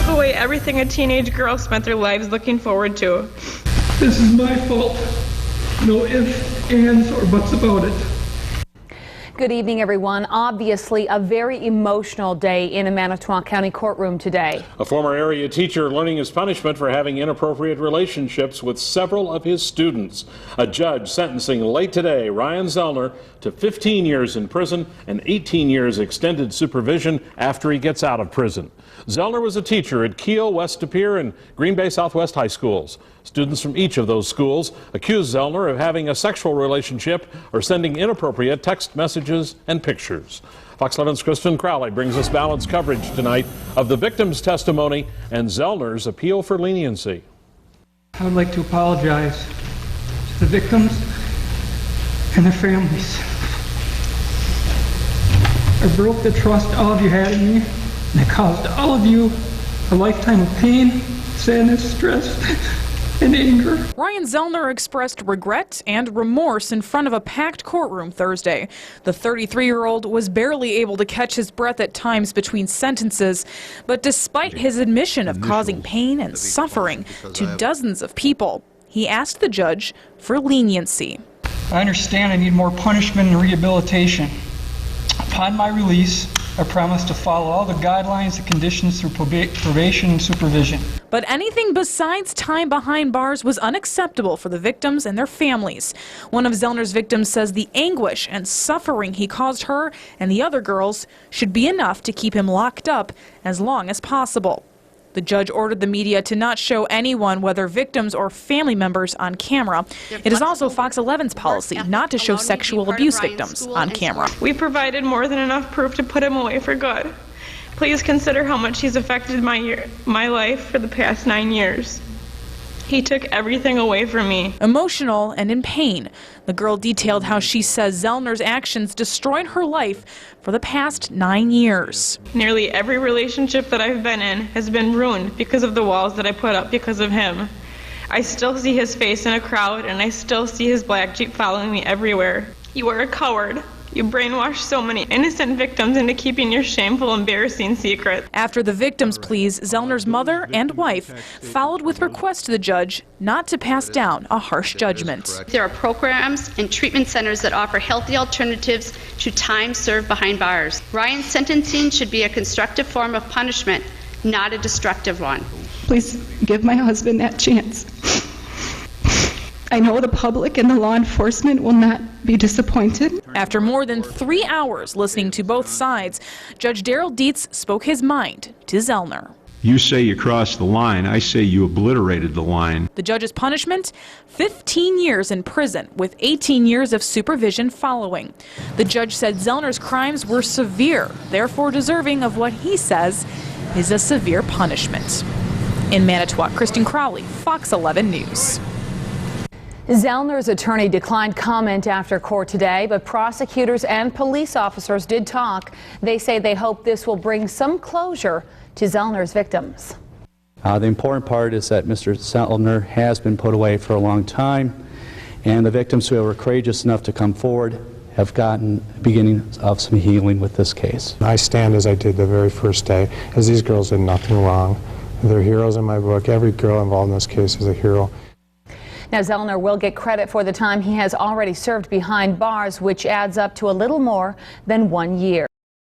took away everything a teenage girl spent their lives looking forward to. This is my fault. No ifs, ands, or buts about it. Good evening, everyone. Obviously, a very emotional day in a Manitowoc County courtroom today. A former area teacher learning his punishment for having inappropriate relationships with several of his students. A judge sentencing late today Ryan Zellner to 15 years in prison and 18 years extended supervision after he gets out of prison. Zellner was a teacher at Kiel, West De Pere, and Green Bay Southwest high schools. Students from each of those schools accused Zellner of having a sexual relationship or sending inappropriate text messages and pictures. Fox 11's Kristen Crowley brings us balanced coverage tonight of the victim's testimony and Zellner's appeal for leniency. I would like to apologize to the victims and their families. I broke the trust all of you had in me, and it caused all of you a lifetime of pain, sadness, stress, and anger. Ryan Zellner expressed regret and remorse in front of a packed courtroom Thursday. The 33-year-old was barely able to catch his breath at times between sentences, but despite his admission of causing pain and suffering to dozens of people, he asked the judge for leniency. I understand I need more punishment and rehabilitation. Upon my release, I promise to follow all the guidelines and conditions through probation and supervision. But anything besides time behind bars was unacceptable for the victims and their families. One of Zellner's victims says the anguish and suffering he caused her and the other girls should be enough to keep him locked up as long as possible. The judge ordered the media to not show anyone, whether victims or family members, on camera. It is also Fox 11's policy not to show sexual abuse victims on camera. We provided more than enough proof to put him away for good. Please consider how much he's affected my life for the past 9 years. He took everything away from me. Emotional and in pain, the girl detailed how she says Zellner's actions destroyed her life for the past 9 years. Nearly every relationship that I've been in has been ruined because of the walls that I put up because of him. I still see his face in a crowd, and I still see his black Jeep following me everywhere. You are a coward. You brainwashed so many innocent victims into keeping your shameful, embarrassing secret. After the victims' pleas, Zellner's mother and wife followed with requests to the judge not to pass down a harsh judgment. There are programs and treatment centers that offer healthy alternatives to time served behind bars. Ryan's sentencing should be a constructive form of punishment, not a destructive one. Please give my husband that chance. I know the public and the law enforcement will not be disappointed. After more than 3 hours listening to both sides, Judge Daryl Dietz spoke his mind to Zellner. You say you crossed the line. I say you obliterated the line. The judge's punishment? 15 years in prison with 18 years of supervision following. The judge said Zellner's crimes were severe, therefore deserving of what he says is a severe punishment. In Manitowoc, Kristen Crowley, Fox 11 News. Zellner's attorney declined comment after court today, but prosecutors and police officers did talk. They say they hope this will bring some closure to Zellner's victims. The important part is that Mr. Zellner has been put away for a long time, and the victims who were courageous enough to come forward have gotten beginnings of some healing with this case. I stand as I did the very first day, as these girls did nothing wrong. They're heroes in my book. Every girl involved in this case is a hero. Now, Zellner will get credit for the time he has already served behind bars, which adds up to a little more than 1 year.